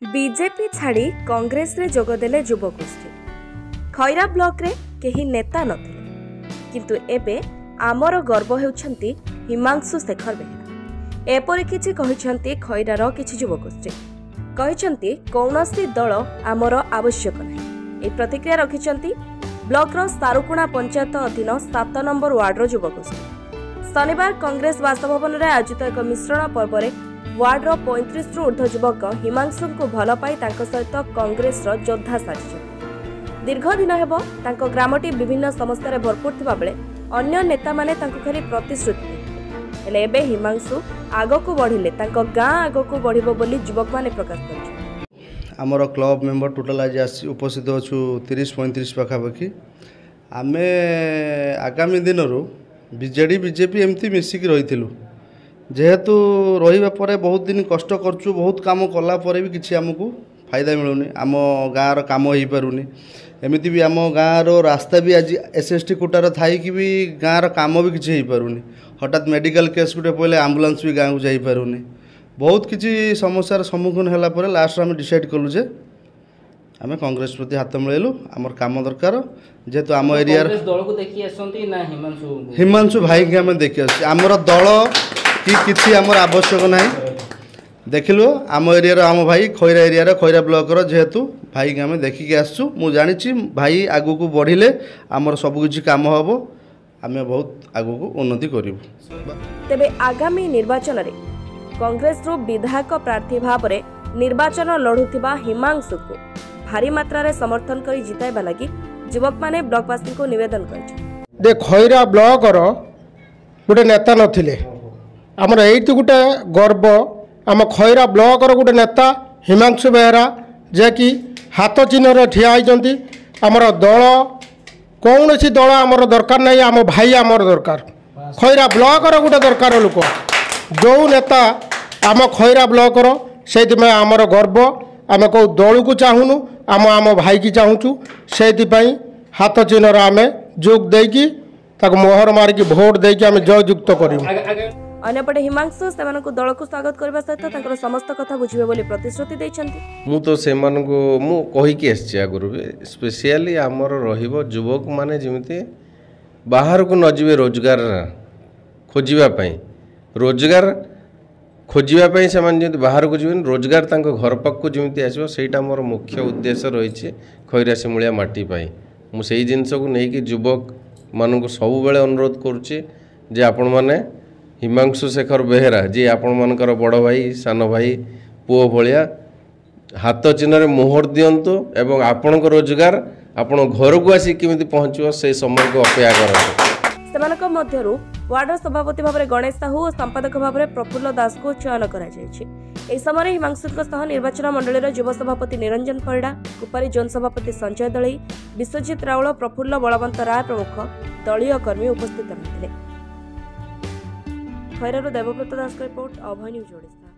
BJP छाड़ी कांग्रेस रे जोगदेले युवगोष्ठी Khaira block रे केही नेता नथिले किंतु एबे आमर गर्व हेउछंती हिमांशु शेखर बेहेरा। एपरि किछि कहिछंती खैरार किछि युवगोष्ठी कहिछंती कौनसी दल आमर आवश्यक नाही। ए प्रतिक्रिया रखिछंती ब्लॉक रो सारुकुणा पंचायत अधीन 7 नंबर वार्ड रो युवगोष्ठी। शनिवार कांग्रेस बासभवन रे आयोजित एक मिश्रण पर्व रे वार्ड रो 35 रु ऊर्ध्व युवक हिमांशु को भल पाई तांको सहित कांग्रेस रो योद्धा साजिछ। दीर्घ दिन हेबो तांको ग्रामटी विभिन्न समस्या रे भरपूर थिबा बेले अन्य नेता माने तांको खाली प्रतिश्रुति हेले एबे हिमांशु आगो को बढ़िले तांको गां आगो को बढ़िबो बोली युवक माने प्रकाश करछ। आमर क्लब मेंबर टोटल आज उपस्थित अच्छु 30-35 पाखापाखि आमे आगामी दिन बीजेडी बीजेपी एमती मिसिक रही जेहेतु रहिबा परे बहुत दिन कष्ट करछु बहुत काम कला परे भी किछि हमकु फायदा मिलुनी आम गाँव रो काम होई पारुनी। एमिति भी आम गाँव रो रास्ता भी आज एसएसटी कोटार थाई कि भी गाँव रो काम भी किछि होई पारुनी। हठात मेडिकल केस गुटे पहिले एम्बुलेंस भी गाँव को जाई पारुनी। बहुत किछि समस्यार सम्मुखीन होला परे लास्ट आम डिसाइड कलु जे आमे कांग्रेस प्रति हाथ मिलेलु आमर काम दरकार जेहेतु आम एरिया दल को देखि आसंती ना हिमांशु भाई के आमे देखि आसी आमर दल कि किछि आमर आवश्यक नाही। देखिलु आम एरिया आम भाई खैरा एरिया खैरा ब्लॉक रो जेहेतु भाई के आमे देखि के आसछु मु जानिछि भाई आगु को बढ़िले आमर सब किछि काम हबो आमे बहुत आगु को उन्नति करिवु। तेबे आगामी निर्वाचन रे कांग्रेस रो विधायक प्रार्थी भाव रे निर्वाचन लढुथिबा हिमांशु को भारी मात्रा रे समर्थन करी जिताइबा लागि युवक माने ब्लॉकवासी को निवेदन करछ। दे खैरा ब्लॉक रो गोटे नेता नथिले आमर एइति गोटे गर्व आम खैरा ब्लॉक रो गोटे नेता हिमांशु बेहेरा जे कि हाथ चिन्ह रे ठिया होइचंती। आमर दल कौन सी दल आमर दरकार नहीं आम भाई आमर दरकार खैरा ब्लॉक रो गोटे दरकार लोक जो नेता आम खैरा ब्लॉक रो से आमर गर्व आम कौ दल को चाहूनु आम भाई की चाहूँ से हाथ चिन्ह आम जोग देकी मोहर मारिकी भोट देकी आम जययुक्त करूँ। अन्यपटे हिमांशु सेमानकु दल को स्वागत करबा सहित तांकर समस्त कथा बुझिबे बोली प्रतिश्रुति दैछन्ति। मु तो सेमानकु मु कहि के आछि आगुरु स्पेशली हमर रहिबो युवक माने जेमिति बाहर को न जिवे रोजगार खोजिबा पई रोजगार खोजिबा पई सेमान जेमिति बाहर को जिवे रोजगार तांको घर पाक को जेमिति आसीबो सेटा मोर मुख्य उद्देश्य रहिछि खैरा सिमुलिया माटी पई मु सेही जिंस को नै कि युवक मानकु सब बेले अनुरोध करूछि जे आपण माने हिमांशु शेखर बेहेरा जी आपण मानकर बड़ भाई सान भाई पुओ भलिया हाथ चिन्ह मोहर दिंतु एवं आपण रोजगार आपण घर को आसी किमिति पहुँचो से समय को अपेक्षा करते। सेमानक मध्यरु वार्ड सभापति भाव गणेश साहू और संपादक भाव प्रफुल्ल दास को चयन कर समय हिमांशु सह निर्वाचन मंडल युव सभापति निरंजन परिडा कुपारी जोन सभापति संजय दलई विश्वजित राउल प्रफुल्ल बलवंत राय प्रमुख दलीय कर्मी उपस्थित रही। खैरारू देवव्रत दास रिपोर्ट अभय न्यूज ओडिशा।